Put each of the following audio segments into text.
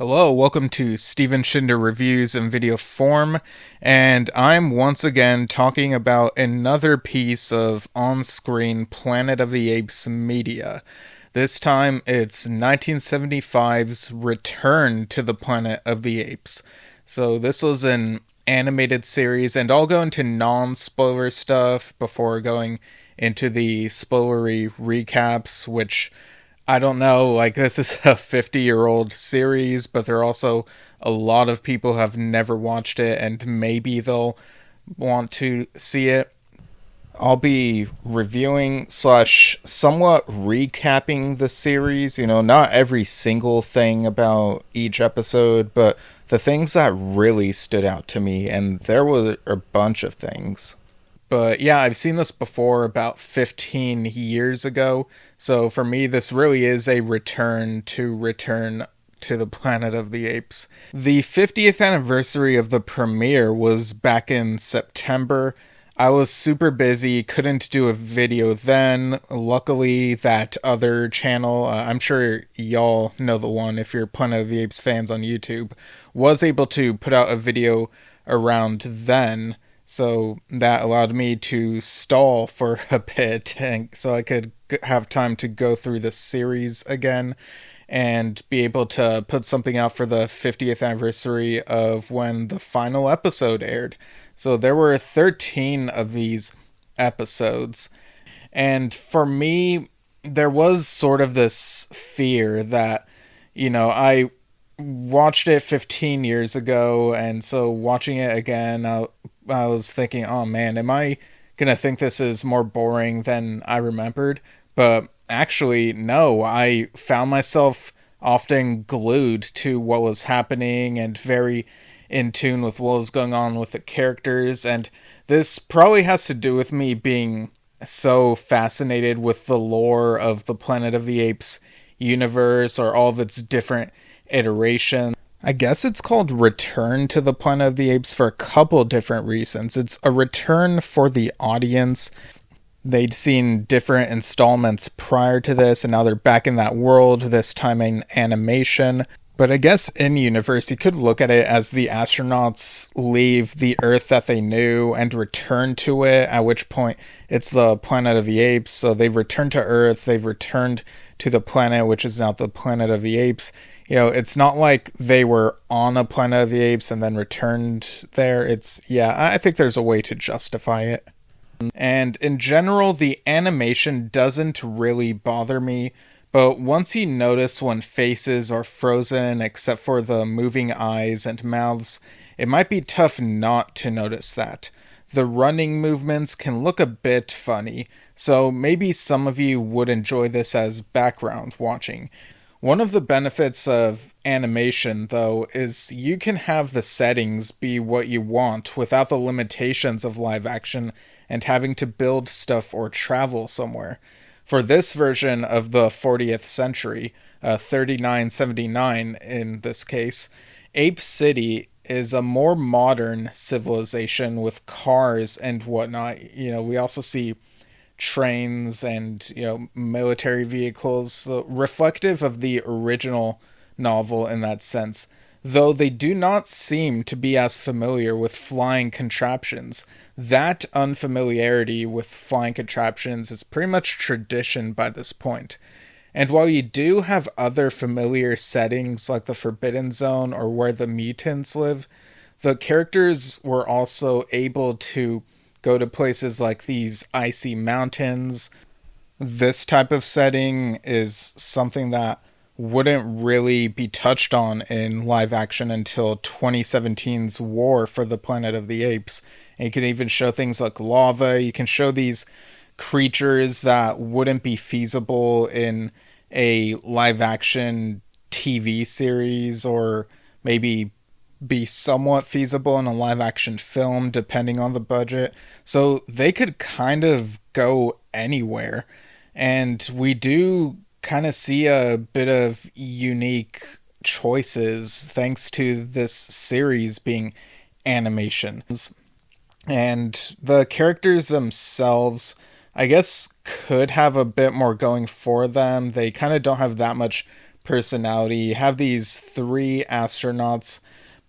Hello, welcome to Steven Shinder Reviews in video form, and I'm once again talking about another piece of on-screen Planet of the Apes media. This time it's 1975's Return to the Planet of the Apes. So this was an animated series, and I'll go into non-spoiler stuff before going into the spoilery recaps, which I don't know, like, this is a 50-year-old series, but there are also a lot of people who have never watched it, and maybe they'll want to see it. I'll be reviewing slash somewhat recapping the series, not every single thing about each episode, but the things that really stood out to me, and there were a bunch of things. But yeah, I've seen this before about 15 years ago. So for me, this really is a return to the Planet of the Apes. The 50th anniversary of the premiere was back in September. I was super busy, couldn't do a video then. Luckily, that other channel, I'm sure y'all know the one if you're Planet of the Apes fans on YouTube, was able to put out a video around then. So that allowed me to stall for a bit, and so I could have time to go through the series again and be able to put something out for the 50th anniversary of when the final episode aired. So there were 13 of these episodes. And for me, there was sort of this fear that, I watched it 15 years ago, and so watching it again, I was thinking, oh man, am I gonna think this is more boring than I remembered? But actually, no, I found myself often glued to what was happening and very in tune with what was going on with the characters, and this probably has to do with me being so fascinated with the lore of the Planet of the Apes universe, or all of its different iterations. I guess it's called Return to the Planet of the Apes for a couple different reasons. It's a return for the audience. They'd seen different installments prior to this, and now they're back in that world, this time in animation. But I guess in universe, you could look at it as the astronauts leave the Earth that they knew and return to it, at which point it's the Planet of the Apes. So they've returned to Earth, they've returned to the planet, which is now the Planet of the Apes. It's not like they were on a Planet of the Apes and then returned there. I think there's a way to justify it. And in general, the animation doesn't really bother me, but once you notice when faces are frozen except for the moving eyes and mouths, it might be tough not to notice that. The running movements can look a bit funny, so maybe some of you would enjoy this as background watching. One of the benefits of animation, though, is you can have the settings be what you want without the limitations of live action and having to build stuff or travel somewhere. For this version of the 40th century, 3979 in this case, Ape City is a more modern civilization with cars and whatnot. We also see trains and military vehicles, so reflective of the original novel in that sense, though they do not seem to be as familiar with flying contraptions. That unfamiliarity with flying contraptions is pretty much tradition by this point. And while you do have other familiar settings like the Forbidden Zone or where the mutants live, the characters were also able to go to places like these icy mountains. This type of setting is something that wouldn't really be touched on in live action until 2017's War for the Planet of the Apes. And you can even show things like lava. You can show these creatures that wouldn't be feasible in a live action TV series, or maybe be somewhat feasible in a live action film depending on the budget. So they could kind of go anywhere. And we do kind of see a bit of unique choices thanks to this series being animations. And the characters themselves, I guess, could have a bit more going for them. They kind of don't have that much personality. You have these three astronauts: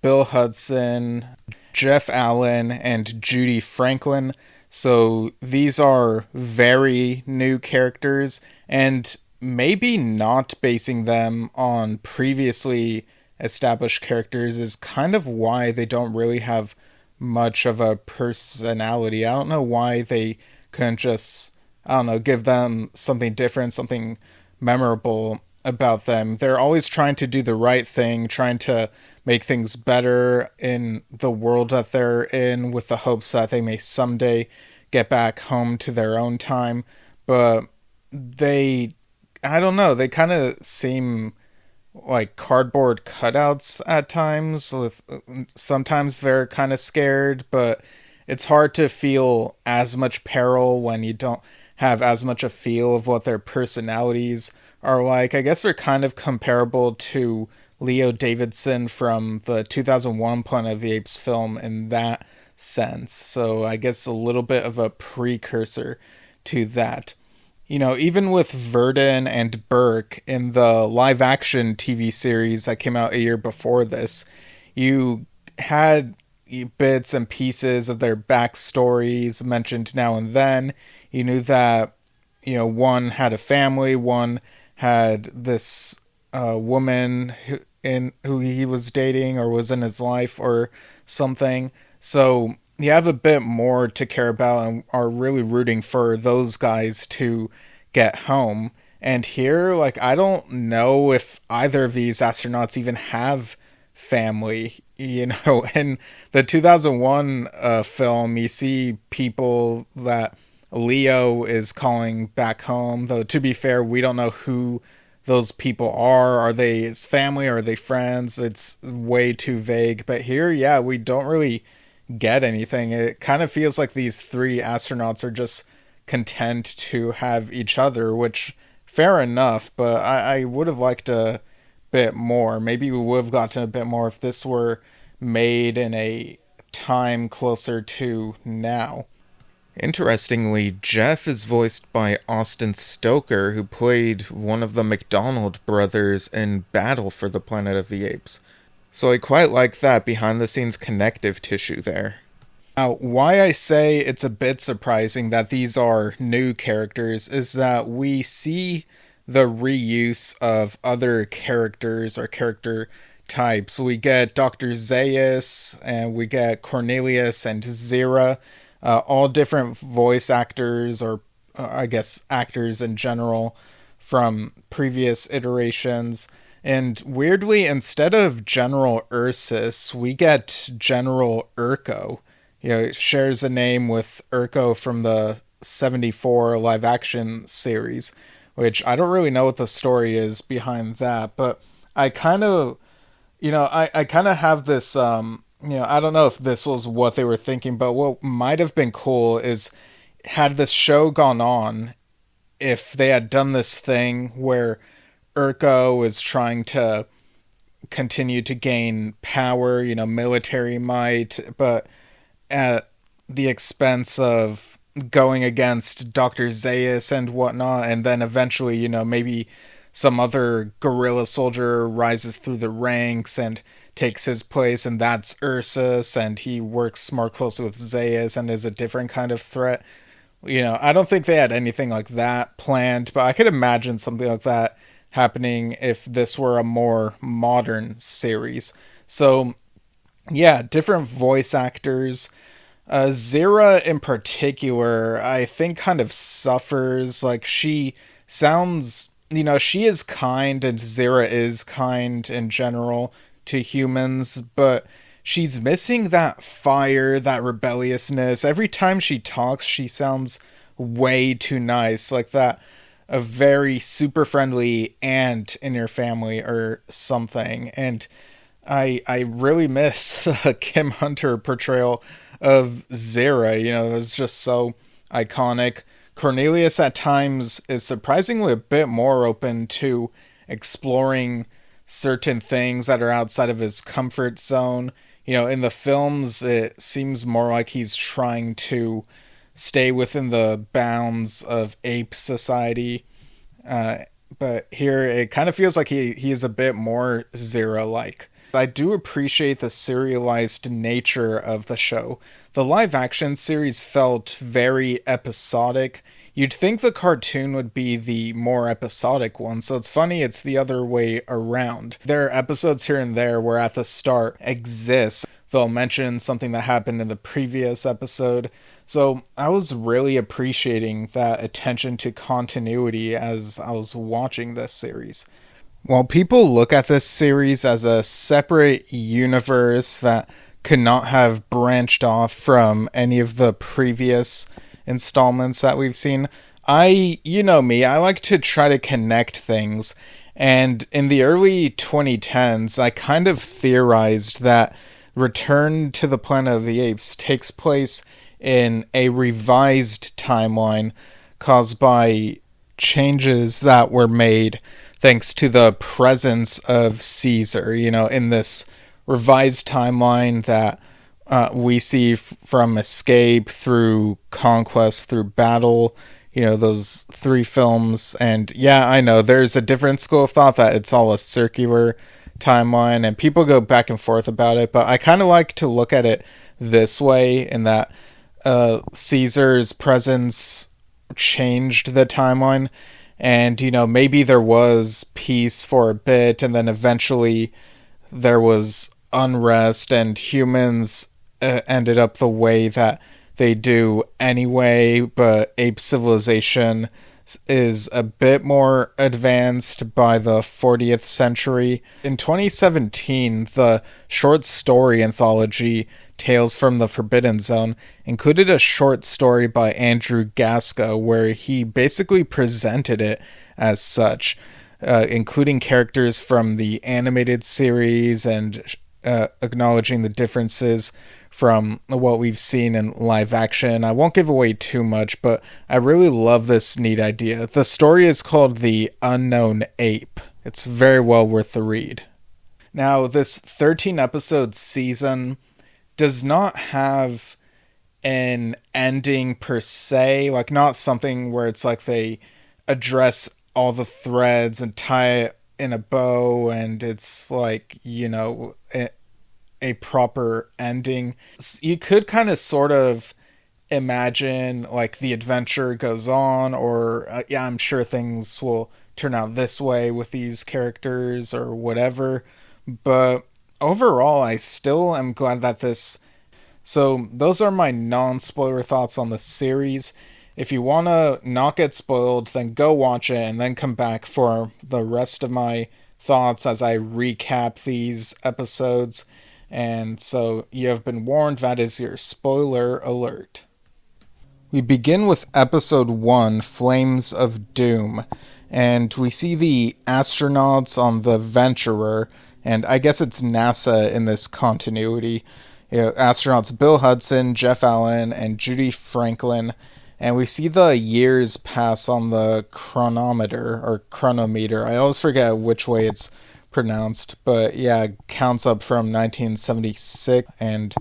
Bill Hudson, Jeff Allen, and Judy Franklin. So these are very new characters, and maybe not basing them on previously established characters is kind of why they don't really have much of a personality. I don't know why they couldn't just, I don't know, give them something different, something memorable about them. They're always trying to do the right thing, trying to make things better in the world that they're in with the hopes that they may someday get back home to their own time. But they, I don't know, they kind of seem like cardboard cutouts at times. With sometimes they're kind of scared, but it's hard to feel as much peril when you don't have as much a feel of what their personalities are like. I guess they're kind of comparable to Leo Davidson from the 2001 Planet of the Apes film in that sense. So I guess a little bit of a precursor to that. You know, even with Verdon and Burke in the live action TV series that came out a year before this, you had bits and pieces of their backstories mentioned now and then. You knew that, you know, one had a family, one had this woman who he was dating or was in his life or something. So you have a bit more to care about and are really rooting for those guys to get home. And here, like, I don't know if either of these astronauts even have family. You know, in the 2001 film, you see people that Leo is calling back home, though to be fair, we don't know who those people are. Are they his family? Are they friends? It's way too vague. But here, yeah, we don't really get anything. It kind of feels like these three astronauts are just content to have each other, which fair enough, but I would have liked a bit more. Maybe we would have gotten a bit more if this were made in a time closer to now. Interestingly, Jeff is voiced by Austin Stoker, who played one of the McDonald brothers in Battle for the Planet of the Apes. So I quite like that behind-the-scenes connective tissue there. Now, why I say it's a bit surprising that these are new characters is that we see the reuse of other characters or character types. We get Dr. Zaius, and we get Cornelius and Zira, all different voice actors, or I guess actors in general, from previous iterations. And weirdly, instead of General Ursus, we get General Urko. You know, it shares a name with Urko from the 74 live action series, which I don't really know what the story is behind that, but I kind of, I kind of have this, I don't know if this was what they were thinking, but what might have been cool is, had this show gone on, if they had done this thing where Urko is trying to continue to gain power, military might, but at the expense of going against Dr. Zaius and whatnot, and then eventually, maybe some other guerrilla soldier rises through the ranks and takes his place, and that's Ursus, and he works more closely with Zaius and is a different kind of threat. I don't think they had anything like that planned, but I could imagine something like that happening if this were a more modern series. So, yeah, different voice actors. Zira in particular, I think kind of suffers. Like, she sounds, she is kind, and Zira is kind in general to humans, but she's missing that fire, that rebelliousness. Every time she talks, she sounds way too nice, like that a very super friendly aunt in your family or something. And I really miss the Kim Hunter portrayal of Zira. It's just so iconic. Cornelius at times is surprisingly a bit more open to exploring certain things that are outside of his comfort zone. In the films, it seems more like he's trying to stay within the bounds of ape society. but here it kind of feels like he is a bit more Zero-like. I do appreciate the serialized nature of the show. The live action series felt very episodic. You'd think the cartoon would be the more episodic one, so it's funny it's the other way around. There are episodes here and there where at the start exists. They'll mention something that happened in the previous episode. So I was really appreciating that attention to continuity as I was watching this series. While people look at this series as a separate universe that could not have branched off from any of the previous installments that we've seen, you know me, I like to try to connect things. And in the early 2010s, I kind of theorized that Return to the Planet of the Apes takes place in a revised timeline caused by changes that were made thanks to the presence of Caesar, in this revised timeline that we see from Escape through Conquest through Battle, those three films. And yeah, I know there's a different school of thought that it's all a circular timeline, and people go back and forth about it, but I kind of like to look at it this way, in that Caesar's presence changed the timeline. And, maybe there was peace for a bit, and then eventually there was unrest, and humans ended up the way that they do anyway, but ape civilization is a bit more advanced by the 40th century. In 2017, the short story anthology Tales from the Forbidden Zone included a short story by Andrew Gasco where he basically presented it as such, including characters from the animated series and acknowledging the differences from what we've seen in live action. I won't give away too much, but I really love this neat idea. The story is called The Unknown Ape. It's very well worth the read. Now, this 13-episode season does not have an ending per se, like not something where it's like they address all the threads and tie it in a bow and it's like, a proper ending. You could kind of sort of imagine like the adventure goes on, or I'm sure things will turn out this way with these characters or whatever, but overall I still am glad that so those are my non-spoiler thoughts on the series. If you want to not get spoiled, then go watch it and then come back for the rest of my thoughts as I recap these episodes. And so you have been warned, that is your spoiler alert. We begin with episode 1, Flames of Doom, and we see the astronauts on the Venturer, and I guess it's NASA in this continuity. Astronauts Bill Hudson, Jeff Allen, and Judy Franklin, and we see the years pass on the chronometer. I always forget which way it's pronounced, but yeah, it counts up from 1976, and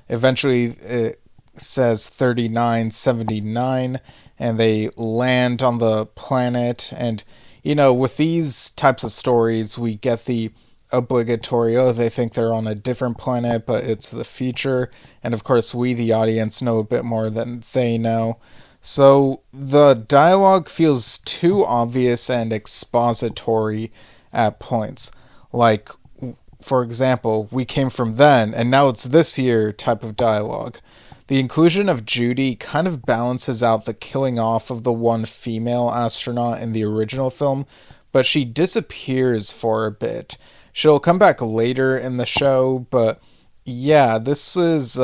eventually it says 3979, and they land on the planet. And with these types of stories, we get the obligatory, they think they're on a different planet, but it's the future, and of course we, the audience, know a bit more than they know. So the dialogue feels too obvious and expository at points. Like, for example, we came from then, and now it's this year type of dialogue. The inclusion of Judy kind of balances out the killing off of the one female astronaut in the original film, but she disappears for a bit. She'll come back later in the show, but yeah, this is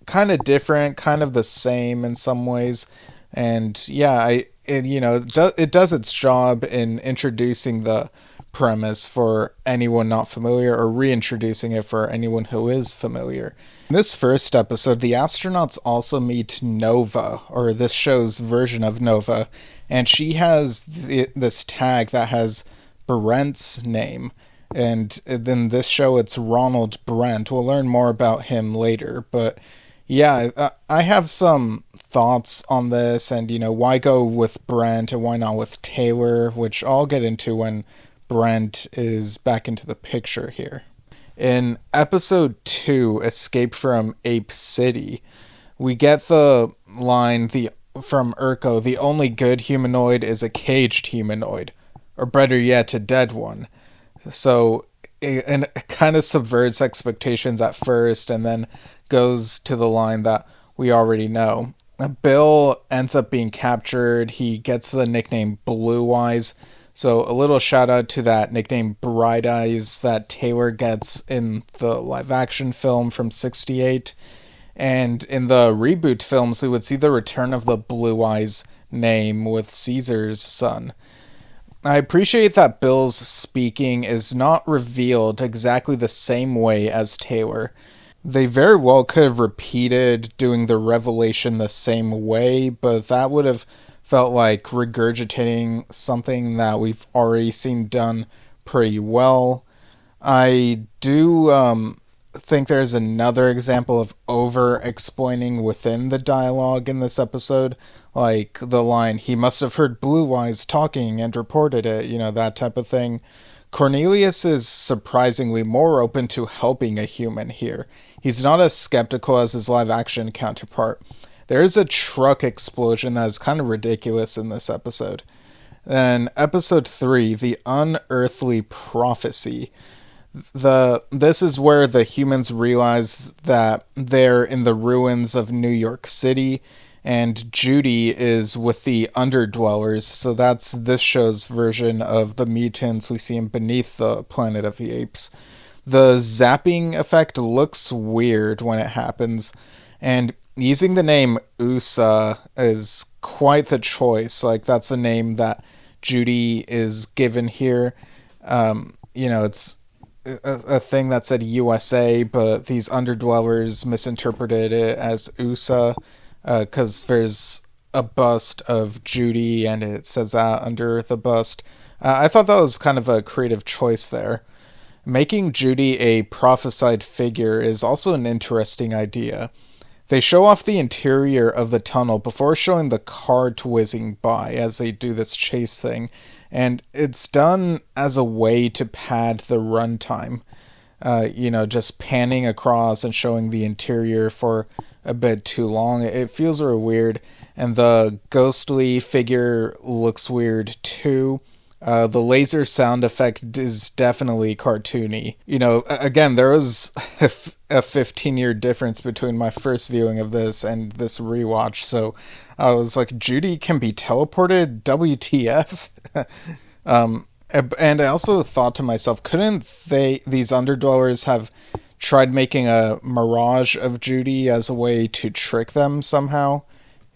kind of different, kind of the same in some ways. And yeah, it does its job in introducing the premise for anyone not familiar, or reintroducing it for anyone who is familiar. In this first episode, the astronauts also meet Nova, or this show's version of Nova, and she has this tag that has Brent's name, and in this show it's Ronald Brent. We'll learn more about him later, but yeah, I have some thoughts on this, and why go with Brent and why not with Taylor, which I'll get into when Brent is back into the picture here. In episode 2, Escape from Ape City, we get the line from Urko, the only good humanoid is a caged humanoid, or better yet, a dead one. So it kind of subverts expectations at first and then goes to the line that we already know. Bill ends up being captured. He gets the nickname Blue Eyes. So a little shout out to that nickname Bright Eyes that Taylor gets in the live action film from '68. And in the reboot films, we would see the return of the Blue Eyes name with Caesar's son. I appreciate that Bill's speaking is not revealed exactly the same way as Taylor. They very well could have repeated doing the revelation the same way, but that would have felt like regurgitating something that we've already seen done pretty well. I do think there's another example of over-explaining within the dialogue in this episode, like the line, he must have heard Blue Eyes talking and reported it, that type of thing. Cornelius is surprisingly more open to helping a human here. He's not as skeptical as his live-action counterpart. There is a truck explosion that is kind of ridiculous in this episode. Then episode 3, The Unearthly Prophecy. This is where the humans realize that they're in the ruins of New York City, and Judy is with the Underdwellers, so that's this show's version of the mutants we see in Beneath the Planet of the Apes. The zapping effect looks weird when it happens, and using the name USA is quite the choice. Like, that's a name that Judy is given here. It's a thing that said USA, but these Underdwellers misinterpreted it as USA, because there's a bust of Judy and it says that under the bust. I thought that was kind of a creative choice there. Making Judy a prophesied figure is also an interesting idea. They show off the interior of the tunnel before showing the car whizzing by as they do this chase thing, and it's done as a way to pad the runtime. Just panning across and showing the interior for a bit too long. It feels real weird, and the ghostly figure looks weird too. The laser sound effect is definitely cartoony. Again, there was a 15-year difference between my first viewing of this and this rewatch, so I was like, Judy can be teleported? WTF? And I also thought to myself, couldn't these Underdwellers have tried making a mirage of Judy as a way to trick them somehow?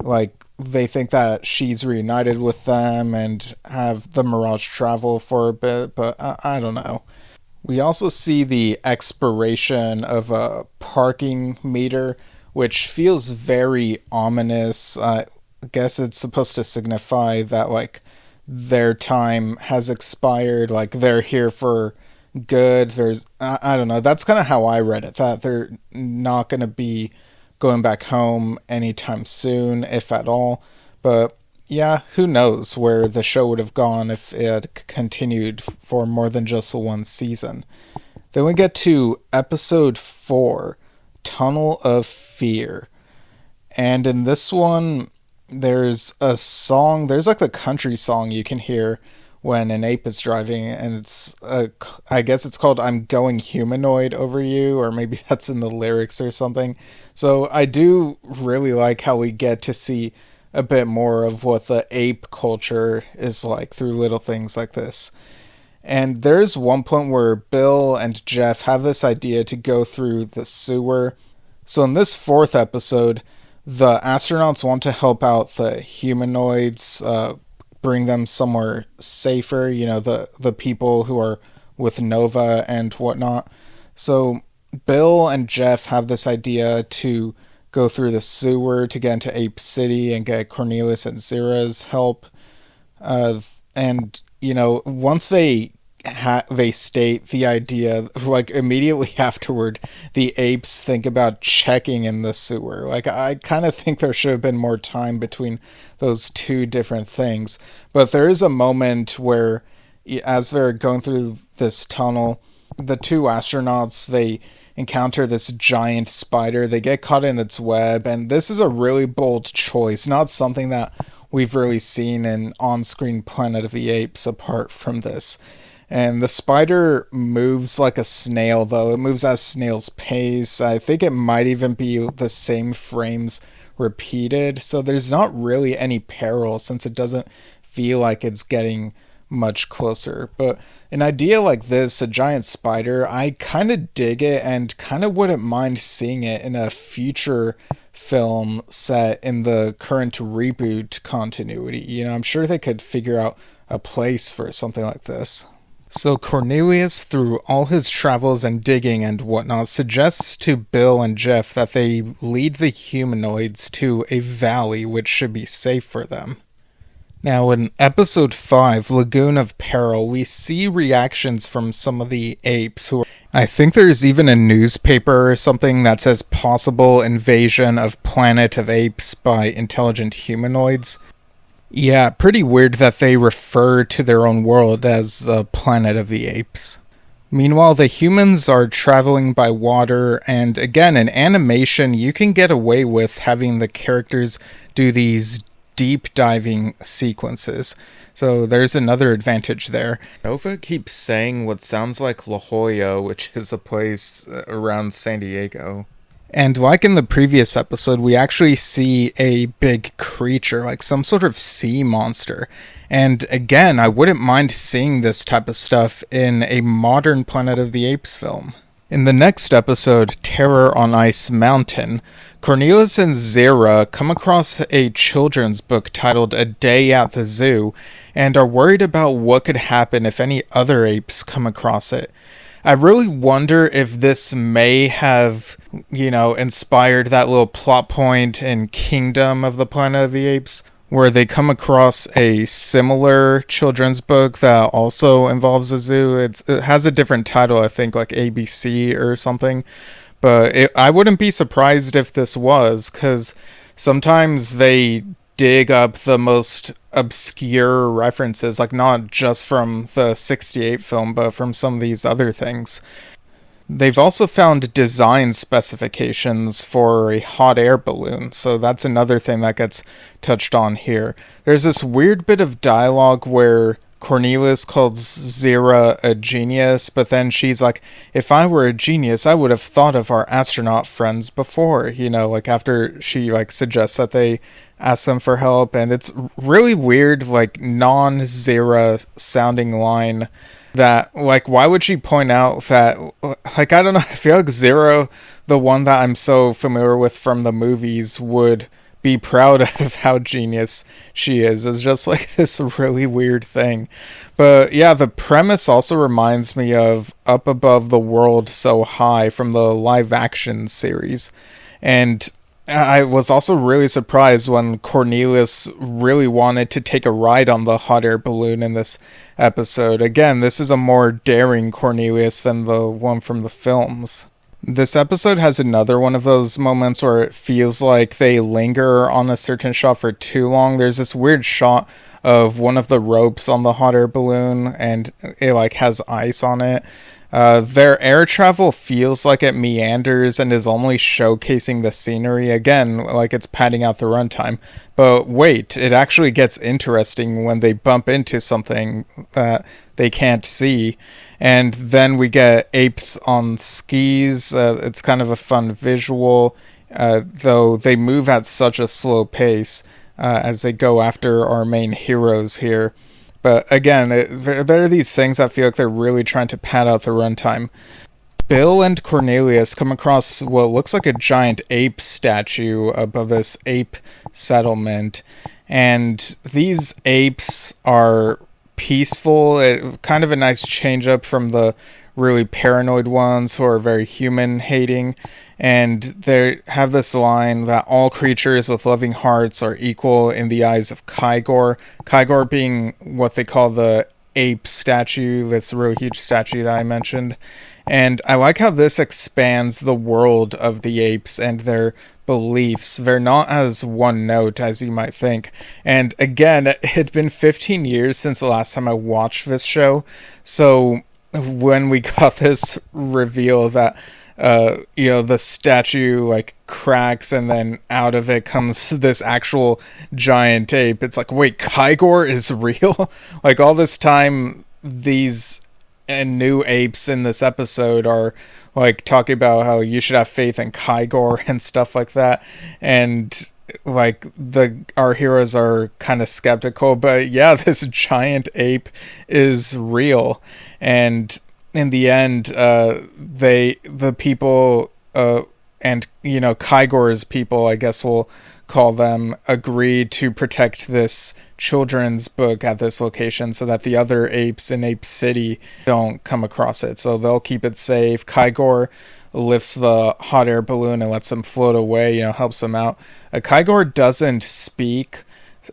Like, they think that she's reunited with them and have the mirage travel for a bit, but I don't know. We also see the expiration of a parking meter, which feels very ominous. I guess it's supposed to signify that, like, their time has expired, like they're here for good. I don't know, that's kind of how I read it, that they're not going to be going back home anytime soon, if at all. But yeah, who knows where the show would have gone if it had continued for more than just one season. Then we get to episode 4, Tunnel of Fear. And in this one, there's a song, there's like the country song you can hear when an ape is driving, and I guess it's called I'm Going Humanoid Over You, or maybe that's in the lyrics or something. So I do really like how we get to see a bit more of what the ape culture is like through little things like this. And there's one point where Bill and Jeff have this idea to go through the sewer. So in this 4th episode, the astronauts want to help out the humanoids, bring them somewhere safer, the people who are with Nova and whatnot. So Bill and Jeff have this idea to go through the sewer to get into Ape City and get Cornelius and Zira's help. And once they they state the idea, like, immediately afterward, the apes think about checking in the sewer. Like, I kind of think there should have been more time between those two different things. But there is a moment where, as they're going through this tunnel, the two astronauts, they encounter this giant spider. They get caught in its web, and this is a really bold choice, not something that we've really seen in on-screen Planet of the Apes apart from this. And the spider moves like a snail, though. It moves at a snail's pace. I think it might even be the same frames repeated, so there's not really any peril since it doesn't feel like it's getting much closer. But an idea like this, a giant spider, I kind of dig it and kind of wouldn't mind seeing it in a future film set in the current reboot continuity. You know, I'm sure they could figure out a place for something like this. So Cornelius, through all his travels and digging and whatnot, suggests to Bill and Jeff that they lead the humanoids to a valley which should be safe for them. Now, in Episode 5, Lagoon of Peril, we see reactions from some of the apes who I think there's even a newspaper or something that says possible invasion of Planet of Apes by intelligent humanoids. Yeah, pretty weird that they refer to their own world as the Planet of the Apes. Meanwhile, the humans are traveling by water, and again, in animation, you can get away with having the characters do these deep diving sequences. So there's another advantage there. Nova keeps saying what sounds like La Jolla, which is a place around San Diego. And like in the previous episode, we actually see a big creature, like some sort of sea monster. And again, I wouldn't mind seeing this type of stuff in a modern Planet of the Apes film. In the next episode, Terror on Ice Mountain, Cornelius and Zira come across a children's book titled A Day at the Zoo, and are worried about what could happen if any other apes come across it. I really wonder if this may have, inspired that little plot point in Kingdom of the Planet of the Apes, where they come across a similar children's book that also involves a zoo. It has a different title, I think, like ABC or something. But I wouldn't be surprised if this was, because sometimes they dig up the most obscure references, like not just from the 68 film, but from some of these other things. They've also found design specifications for a hot air balloon, so that's another thing that gets touched on here. There's this weird bit of dialogue where Cornelius calls Zira a genius, but then she's like, if I were a genius, I would have thought of our astronaut friends before, like after she suggests that they ask them for help, and it's really weird, non-Zira sounding line that, why would she point out that, I don't know, I feel like Zira, the one that I'm so familiar with from the movies, would be proud of how genius she is. It's just this really weird thing. But yeah, the premise also reminds me of Up Above the World So High from the live action series. And I was also really surprised when Cornelius really wanted to take a ride on the hot air balloon in this episode. Again, this is a more daring Cornelius than the one from the films. This episode has another one of those moments where it feels like they linger on a certain shot for too long. There's this weird shot of one of the ropes on the hot air balloon, and it has ice on it. Their air travel feels like it meanders and is only showcasing the scenery. Again, it's padding out the runtime. But wait, it actually gets interesting when they bump into something that they can't see. And then we get apes on skis. It's kind of a fun visual, though they move at such a slow pace as they go after our main heroes here. But again, there are these things that feel like they're really trying to pad out the runtime. Bill and Cornelius come across what looks like a giant ape statue above this ape settlement. And these apes are peaceful. Kind of a nice change up from the really paranoid ones who are very human-hating. And they have this line that all creatures with loving hearts are equal in the eyes of Kygor. Kygor being what they call the ape statue, this really huge statue that I mentioned. And I like how this expands the world of the apes and their beliefs. They're not as one note as you might think. And again, it had been 15 years since the last time I watched this show. So when we got this reveal that the statue like cracks and then out of it comes this actual giant ape, it's like, wait, Kygor is real? Like all this time these new apes in this episode are like talking about how you should have faith in Kygor and stuff like that, and like our heroes are kind of skeptical, but yeah, this giant ape is real. And in the end, the people, and Kygor's people, I guess we'll call them, agreed to protect this children's book at this location so that the other apes in Ape City don't come across it. So they'll keep it safe. Kygor lifts the hot air balloon and lets them float away, helps them out. Kygor doesn't speak,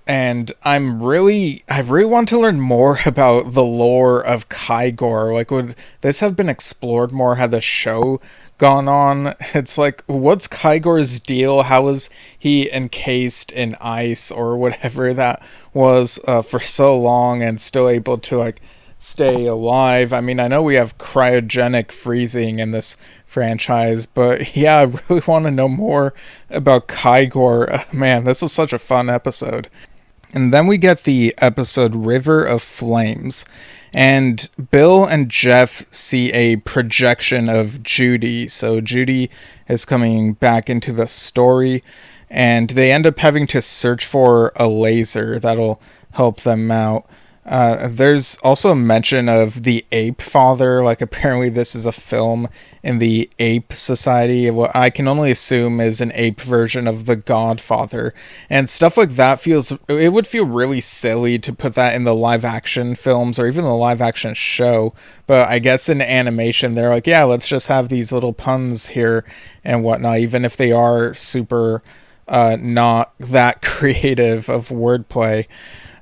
and I really want to learn more about the lore of Kygor. Like, would this have been explored more had the show gone on? It's like, what's Kygor's deal? How was he encased in ice or whatever that was for so long and still able to like stay alive? I mean, I know we have cryogenic freezing in this franchise, but yeah, I really want to know more about Kygor. Man, this was such a fun episode. And then we get the episode River of Flames, and Bill and Jeff see a projection of Judy. So Judy is coming back into the story, and they end up having to search for a laser that'll help them out. There's also a mention of the Ape Father. Like, apparently this is a film in the Ape Society, what I can only assume is an ape version of The Godfather, and stuff like that. It would feel really silly to put that in the live action films or even the live action show, but I guess in animation they're like, yeah, let's just have these little puns here and whatnot, even if they are super not that creative of wordplay.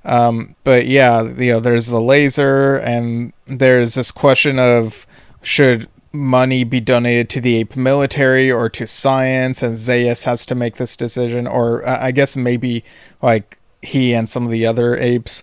But yeah, there's the laser, and there's this question of should money be donated to the ape military or to science, and Zaius has to make this decision, or I guess maybe like he and some of the other apes.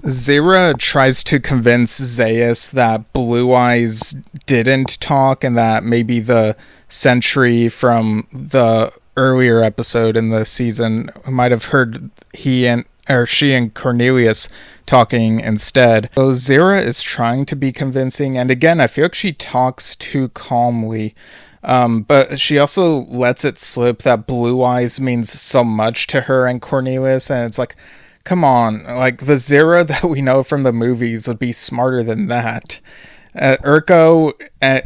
Zira tries to convince Zaius that Blue Eyes didn't talk and that maybe the sentry from the earlier episode in the season might have heard she and Cornelius talking instead. So Zira is trying to be convincing, and again, I feel like she talks too calmly. But she also lets it slip that Blue Eyes means so much to her and Cornelius, and it's like, come on, like the Zira that we know from the movies would be smarter than that. Urko,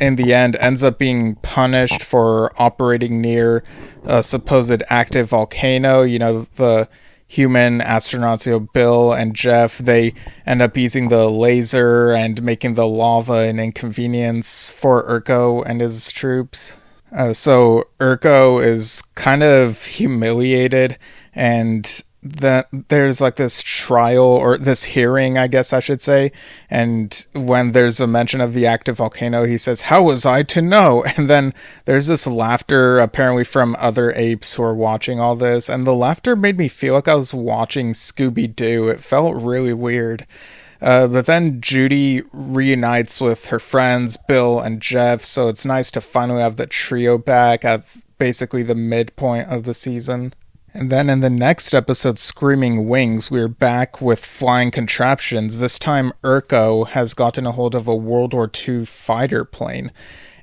in the end, ends up being punished for operating near a supposed active volcano. The human astronauts, Bill and Jeff, they end up using the laser and making the lava an inconvenience for Urko and his troops. So Urko is kind of humiliated, and there's like this trial, or this hearing, I guess I should say, and when there's a mention of the active volcano, he says, "How was I to know?" And then there's this laughter apparently from other apes who are watching all this, and the laughter made me feel like I was watching Scooby-Doo. It felt really weird. But then Judy reunites with her friends Bill and Jeff, so it's nice to finally have the trio back at basically the midpoint of the season. And then in the next episode, Screaming Wings, we're back with flying contraptions. This time, Urko has gotten a hold of a World War II fighter plane.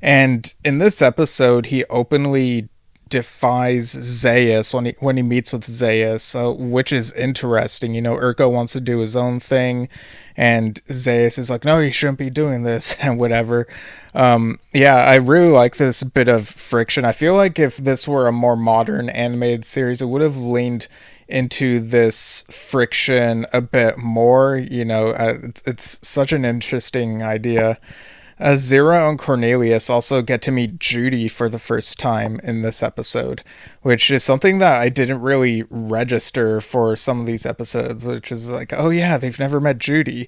And in this episode, he openly defies Zaius when he meets with Zaius, which is interesting. Urko wants to do his own thing, and Zaius is like, no, you shouldn't be doing this, and whatever. Yeah, I really like this bit of friction. I feel like if this were a more modern animated series, it would have leaned into this friction a bit more. It's such an interesting idea. Zira and Cornelius also get to meet Judy for the first time in this episode, which is something that I didn't really register for some of these episodes, which is like, oh yeah, they've never met Judy.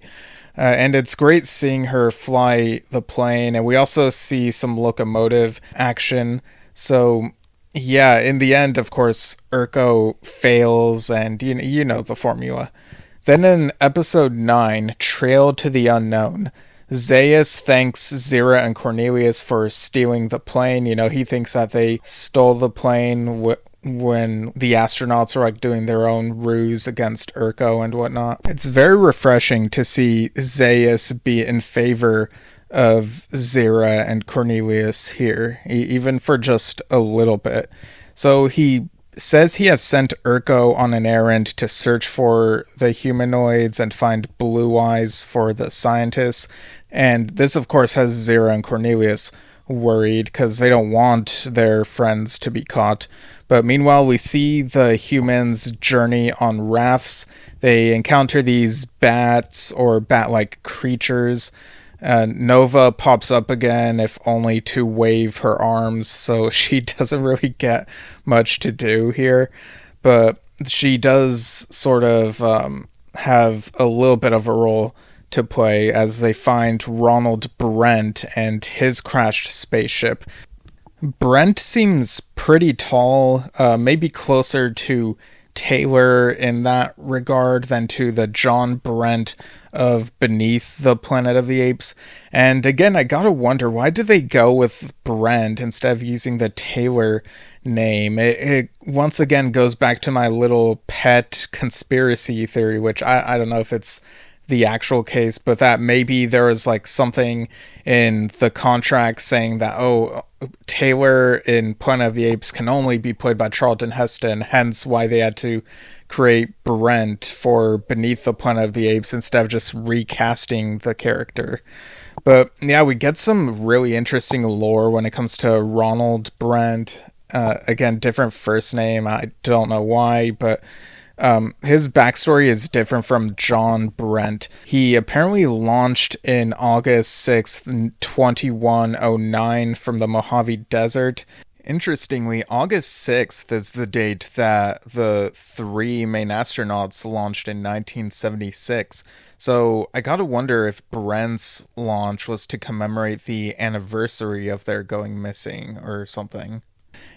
And it's great seeing her fly the plane, and we also see some locomotive action. So, yeah, in the end, of course, Urko fails, and you know the formula. Then in episode 9, Trail to the Unknown, Zaius thanks Zira and Cornelius for stealing the plane. You know, he thinks that they stole the plane when the astronauts are like doing their own ruse against Urko and whatnot. It's very refreshing to see Zaius be in favor of Zira and Cornelius here, even for just a little bit. So he says he has sent Urko on an errand to search for the humanoids and find blue eyes for the scientists. And this, of course, has Zira and Cornelius worried because they don't want their friends to be caught. But meanwhile, we see the humans journey on rafts. They encounter these bats or bat-like creatures. Nova pops up again, if only to wave her arms, so she doesn't really get much to do here. But she does sort of have a little bit of a role to play as they find Ronald Brent and his crashed spaceship. Brent seems pretty tall, maybe closer to Taylor in that regard than to the John Brent of Beneath the Planet of the Apes. And again, I gotta wonder, why did they go with Brent instead of using the Taylor name? It once again goes back to my little pet conspiracy theory, which I don't know if it's the actual case, but that maybe there was like something in the contract saying that, oh, Taylor in Planet of the Apes can only be played by Charlton Heston, hence why they had to create Brent for Beneath the Planet of the Apes instead of just recasting the character. But yeah, we get some really interesting lore when it comes to Ronald Brent. Again, different first name, I don't know why, but his backstory is different from John Brent. He apparently launched in August 6th, 2109 from the Mojave Desert. Interestingly, August 6th is the date that the 3 main astronauts launched in 1976. So I gotta wonder if Brent's launch was to commemorate the anniversary of their going missing or something.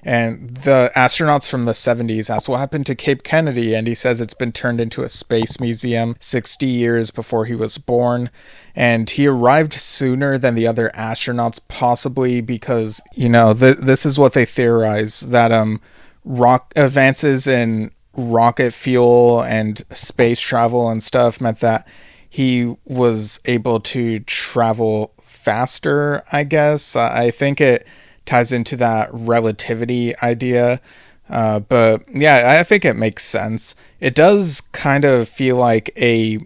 And the astronauts from the 70s asked what happened to Cape Kennedy, and he says it's been turned into a space museum 60 years before he was born. And he arrived sooner than the other astronauts, possibly because, this is what they theorize, that advances in rocket fuel and space travel and stuff meant that he was able to travel faster, I guess. I think it ties into that relativity idea. But yeah, I think it makes sense. It does kind of feel like a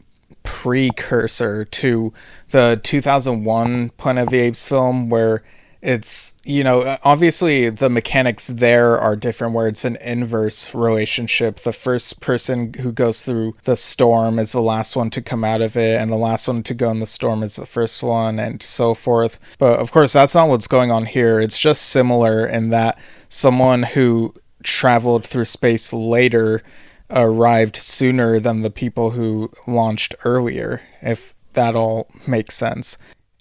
precursor to the 2001 Planet of the Apes film, where it's, obviously the mechanics there are different, where it's an inverse relationship. The first person who goes through the storm is the last one to come out of it, and the last one to go in the storm is the first one, and so forth. But of course, that's not what's going on here. It's just similar in that someone who traveled through space later arrived sooner than the people who launched earlier, if that all makes sense.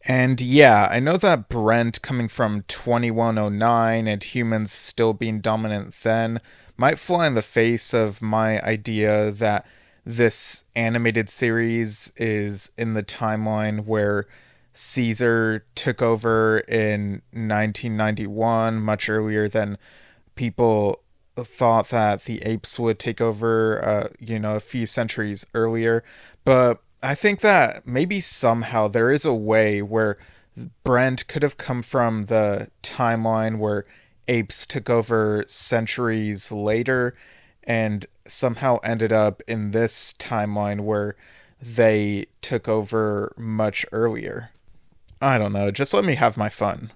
And yeah, I know that Brent coming from 2109 and humans still being dominant then might fly in the face of my idea that this animated series is in the timeline where Caesar took over in 1991, much earlier than people thought that the apes would take over, a few centuries earlier. But I think that maybe somehow there is a way where Brent could have come from the timeline where apes took over centuries later and somehow ended up in this timeline where they took over much earlier. I don't know, just let me have my fun.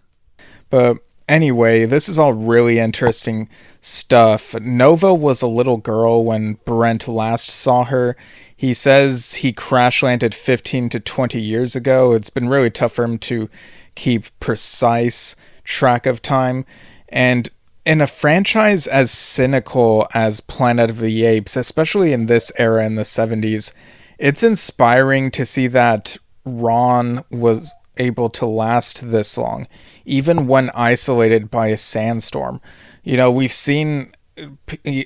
But anyway, this is all really interesting stuff. Nova was a little girl when Brent last saw her. He says he crash landed 15 to 20 years ago. It's been really tough for him to keep precise track of time. And in a franchise as cynical as Planet of the Apes, especially in this era in the 70s, it's inspiring to see that Ron was able to last this long, even when isolated by a sandstorm. We've seen.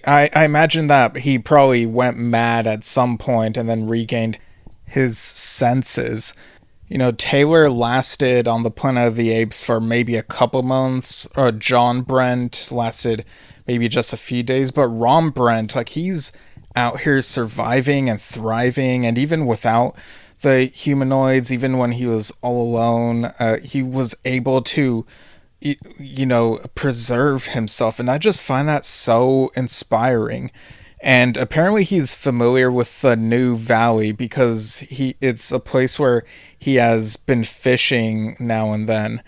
I imagine that he probably went mad at some point and then regained his senses. Taylor lasted on the Planet of the Apes for maybe a couple months. John Brent lasted maybe just a few days. But Ron Brent, like, he's out here surviving and thriving. And even without the humanoids, even when he was all alone, he was able to, preserve himself. And I just find that so inspiring. And apparently he's familiar with the New Valley because it's a place where he has been fishing now and then.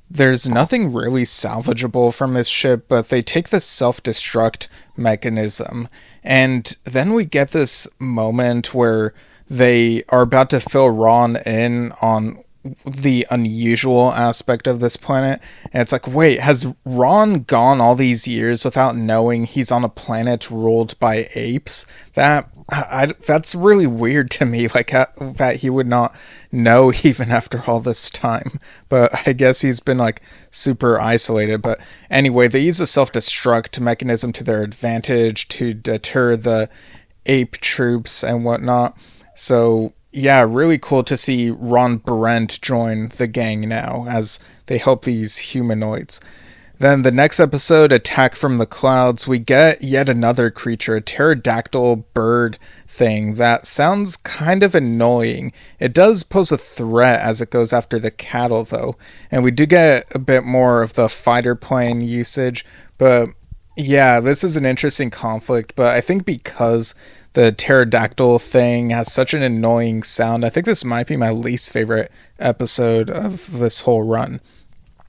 There's nothing really salvageable from his ship, but they take the self-destruct mechanism. And then we get this moment where they are about to fill Ron in on the unusual aspect of this planet, and it's like, wait, has Ron gone all these years without knowing he's on a planet ruled by apes? That's really weird to me, like that he would not know even after all this time. But I guess he's been like super isolated. But anyway, they use a self-destruct mechanism to their advantage to deter the ape troops and whatnot. So yeah, really cool to see Ron Brent join the gang now as they help these humanoids. Then the next episode, Attack from the Clouds, we get yet another creature, a pterodactyl bird thing that sounds kind of annoying. It does pose a threat as it goes after the cattle, though. And we do get a bit more of the fighter plane usage. But yeah, this is an interesting conflict. But I think because the pterodactyl thing has such an annoying sound, I think this might be my least favorite episode of this whole run.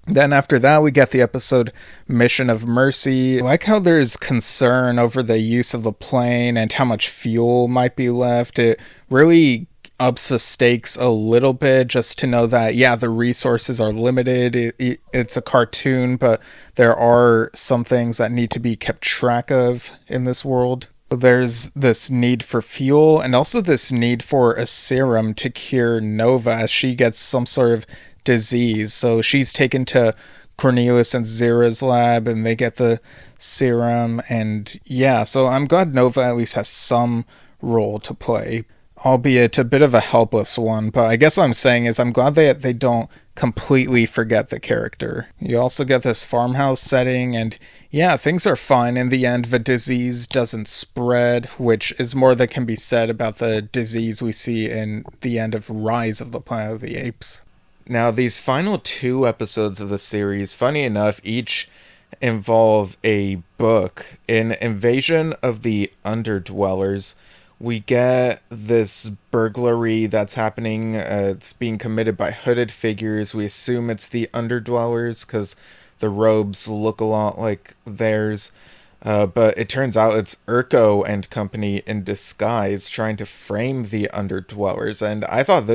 Then after that, we get the episode Mission of Mercy. I like how there's concern over the use of the plane and how much fuel might be left. It really ups the stakes a little bit just to know that, yeah, the resources are limited. It's a cartoon, but there are some things that need to be kept track of in this world. There's this need for fuel and also this need for a serum to cure Nova as she gets some sort of disease. So she's taken to Cornelius and Zira's lab and they get the serum. And yeah, so I'm glad Nova at least has some role to play, albeit a bit of a helpless one. But I guess what I'm saying is I'm glad they don't completely forget the character. You also get this farmhouse setting, and yeah, things are fine in the end. The disease doesn't spread, which is more than can be said about the disease we see in the end of Rise of the Planet of the Apes. Now, these final two episodes of the series, funny enough, each involve a book. In Invasion of the Underdwellers, we get this burglary that's happening. It's being committed by hooded figures. We assume it's the Underdwellers because the robes look a lot like theirs. But it turns out it's Urko and company in disguise trying to frame the Underdwellers. And I thought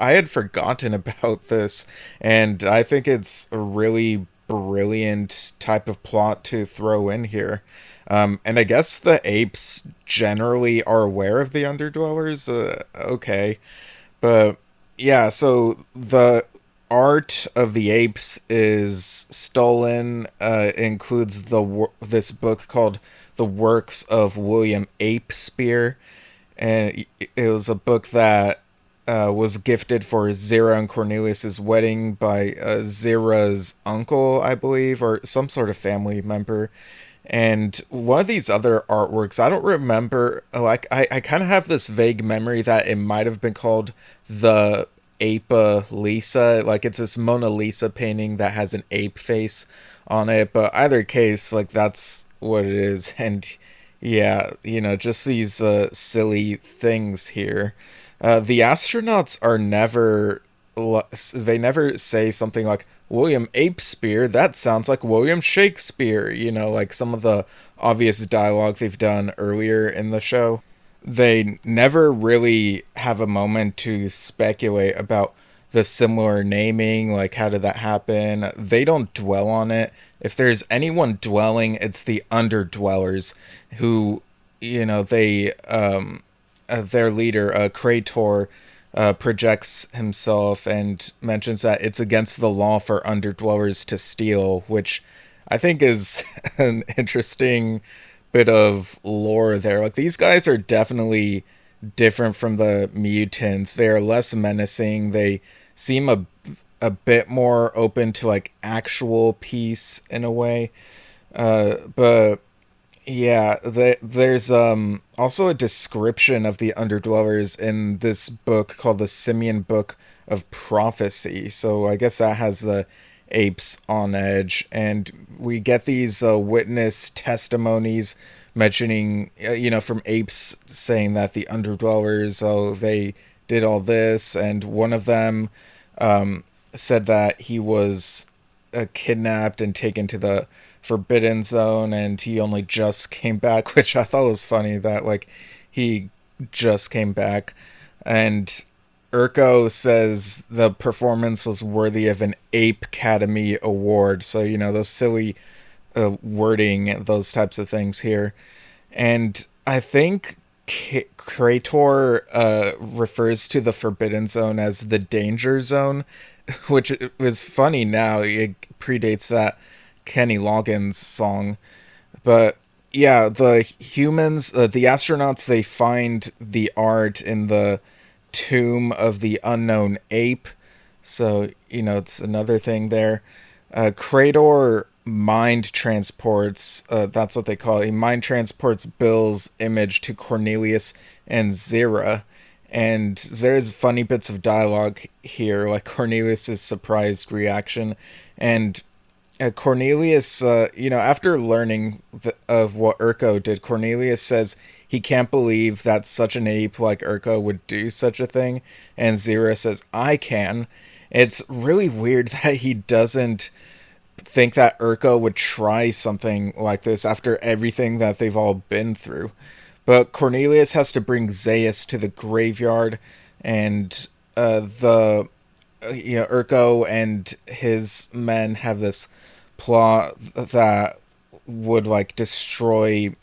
I had forgotten about this. And I think it's a really brilliant type of plot to throw in here. And I guess the apes generally are aware of the Underdwellers. Okay. But yeah, so the art of the apes is stolen. Includes this book called The Works of William Apespeare. And it was a book that was gifted for Zira and Cornelius's wedding by Zira's uncle, I believe, or some sort of family member. And one of these other artworks, I don't remember, like, I kind of have this vague memory that it might have been called the Ape Lisa. Like, it's this Mona Lisa painting that has an ape face on it. But either case, like, that's what it is. And yeah, just these silly things here. The astronauts are they never say something like, William Apespeare, that sounds like William Shakespeare, like some of the obvious dialogue they've done earlier in the show. They never really have a moment to speculate about the similar naming, like how did that happen. They don't dwell on it. If there's anyone dwelling, it's the Underdwellers who, they, their leader, Krator, projects himself and mentions that it's against the law for underdwellers to steal, which I think is an interesting bit of lore there. Like, these guys are definitely different from the mutants. They are less menacing. They seem a bit more open to like actual peace in a way. But yeah, there's also a description of the underdwellers in this book called the Simeon Book of Prophecy. So I guess that has the apes on edge, and we get these witness testimonies mentioning, from apes saying that the underdwellers, they did all this, and one of them said that he was kidnapped and taken to the Forbidden Zone, and he only just came back, which I thought was funny that like he just came back. And Urko says the performance was worthy of an Ape Academy Award. So, those silly wording, those types of things here. And I think Krator refers to the Forbidden Zone as the Danger Zone, which is funny now. It predates that Kenny Loggins song. But yeah, the humans, the astronauts, they find the art in the tomb of the unknown ape. So, it's another thing there. Krator mind transports, that's what they call it. He mind transports Bill's image to Cornelius and Zira. And there's funny bits of dialogue here, like Cornelius's surprised reaction. And Cornelius, after learning of what Urko did, Cornelius says he can't believe that such an ape like Urko would do such a thing. And Zira says, I can. It's really weird that he doesn't think that Urko would try something like this after everything that they've all been through. But Cornelius has to bring Zaius to the graveyard, and Urko and his men have this plot that would like destroy,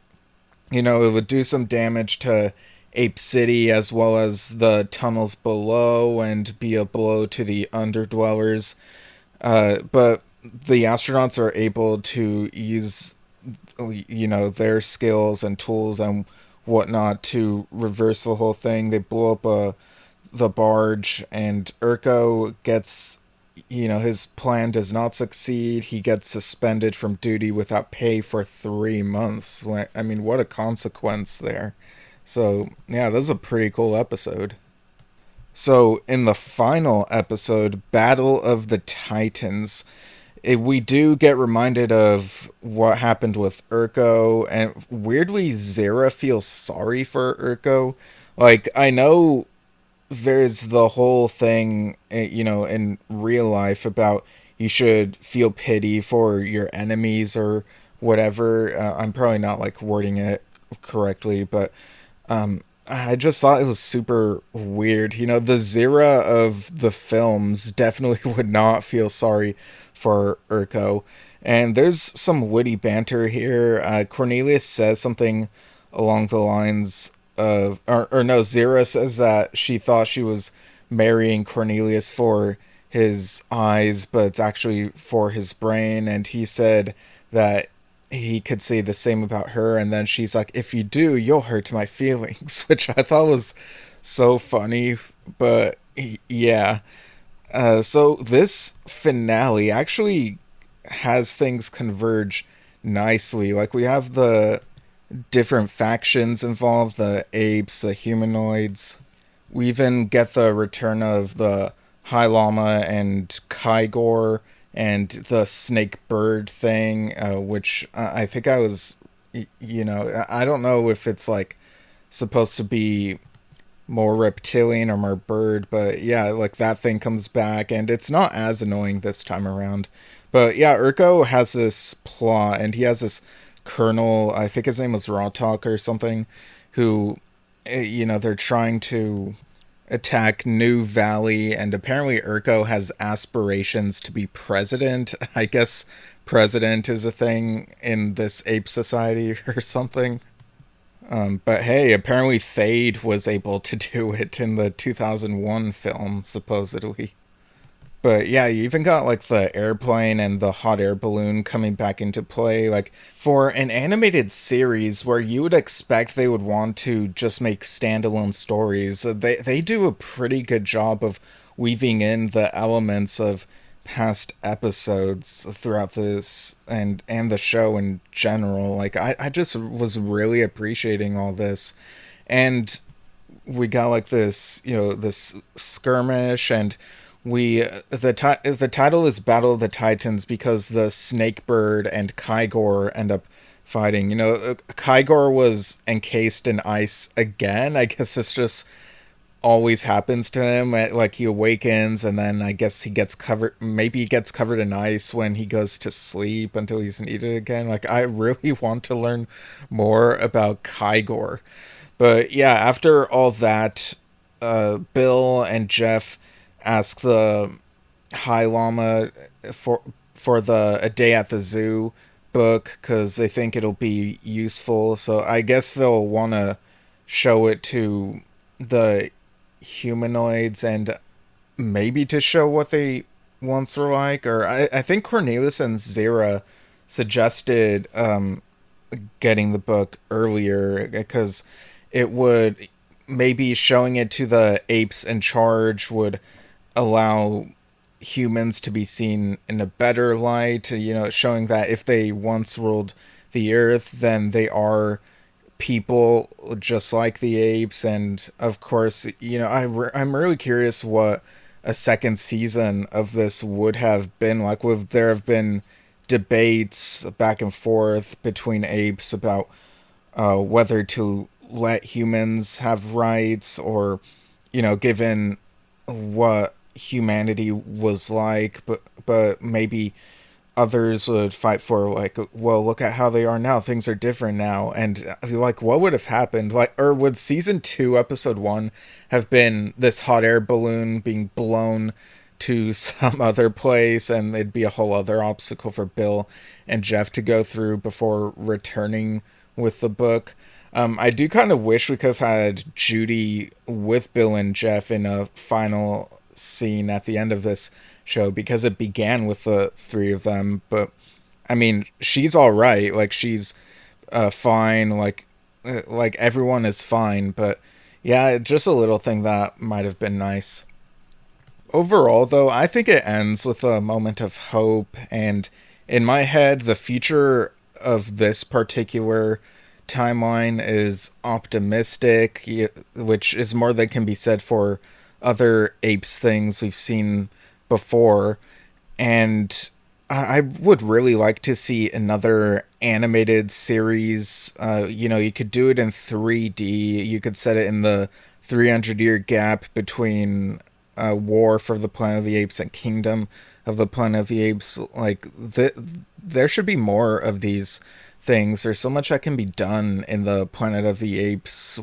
it would do some damage to Ape City as well as the tunnels below, and be a blow to the underdwellers. But the astronauts are able to use, their skills and tools and whatnot to reverse the whole thing. They blow up the barge, and Urko gets, his plan does not succeed. He gets suspended from duty without pay for 3 months. I mean, what a consequence there. So, yeah, this is a pretty cool episode. So, in the final episode, Battle of the Titans, we do get reminded of what happened with Urko, and weirdly, Zira feels sorry for Urko. Like, I know there's the whole thing, in real life about you should feel pity for your enemies or whatever. I'm probably not, like, wording it correctly, but I just thought it was super weird. The Zira of the films definitely would not feel sorry for Urko. And there's some witty banter here. Cornelius says something along the lines of, or no, Zira says that she thought she was marrying Cornelius for his eyes, but it's actually for his brain. And he said that he could say the same about her. And then she's like, if you do, you'll hurt my feelings, which I thought was so funny. But yeah. So this finale actually has things converge nicely. Like, we have the different factions involved, the apes, the humanoids. We even get the return of the High Llama and Kygor and the snake bird thing, which I think I was, I don't know if it's like supposed to be more reptilian or more bird, but yeah, like that thing comes back, and it's not as annoying this time around. But yeah, Urko has this plot, and he has this colonel, I think his name was Rawtalk or something, who, they're trying to attack New Valley, and apparently Urko has aspirations to be president. I guess president is a thing in this ape society or something. But hey, apparently Thade was able to do it in the 2001 film, supposedly. But yeah, you even got like the airplane and the hot air balloon coming back into play. Like for an animated series where you would expect they would want to just make standalone stories, they do a pretty good job of weaving in the elements of past episodes throughout this and the show in general. Like I just was really appreciating all this. And we got like this, this skirmish, and the title is Battle of the Titans because the Snakebird and Kygor end up fighting. Kygor was encased in ice again. I guess this just always happens to him. Like he awakens, and then I guess he gets covered. Maybe he gets covered in ice when he goes to sleep until he's needed again. Like I really want to learn more about Kygor. But yeah, after all that, Bill and Jeff ask the High Llama for the A Day at the Zoo book because they think it'll be useful. So I guess they'll want to show it to the humanoids and maybe to show what they once were like. Or I think Cornelius and Zira suggested getting the book earlier because it would maybe showing it to the apes in charge would allow humans to be seen in a better light, showing that if they once ruled the earth, then they are people just like the apes. And of course, I'm really curious what a second season of this would have been like. Would there have been debates back and forth between apes about whether to let humans have rights, or given what humanity was like, but maybe others would fight for, like, well, look at how they are now, things are different now. And like, what would have happened? Like, or would season 2 episode 1 have been this hot air balloon being blown to some other place, and it'd be a whole other obstacle for Bill and Jeff to go through before returning with the book? I do kind of wish we could have had Judy with Bill and Jeff in a final scene at the end of this show, because it began with the three of them. But I mean, she's all right. Like, she's fine. Like everyone is fine. But yeah, just a little thing that might have been nice. Overall, though, I think it ends with a moment of hope. And in my head, the future of this particular timeline is optimistic, which is more than can be said for other Apes things we've seen before. And I would really like to see another animated series. You could do it in 3D. You could set it in the 300-year gap between War for the Planet of the Apes and Kingdom of the Planet of the Apes. Like, there should be more of these things. There's so much that can be done in the Planet of the Apes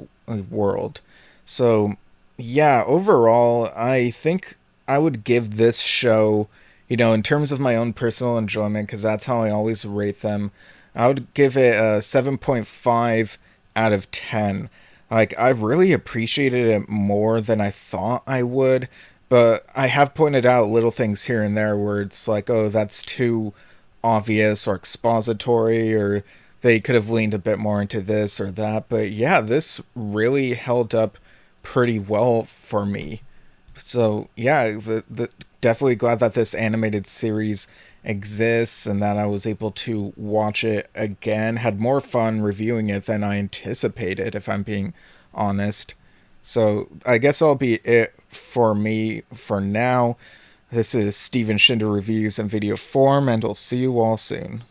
world. So yeah, overall, I think I would give this show, in terms of my own personal enjoyment, because that's how I always rate them, I would give it a 7.5 out of 10. Like, I really appreciated it more than I thought I would, but I have pointed out little things here and there where it's like, oh, that's too obvious or expository, or they could have leaned a bit more into this or that. But yeah, this really held up pretty well for me. So yeah, definitely glad that this animated series exists and that I was able to watch it again. Had more fun reviewing it than I anticipated, if I'm being honest. So I guess that'll be it for me for now. This is Steven Shinder Reviews in video form, and I'll see you all soon.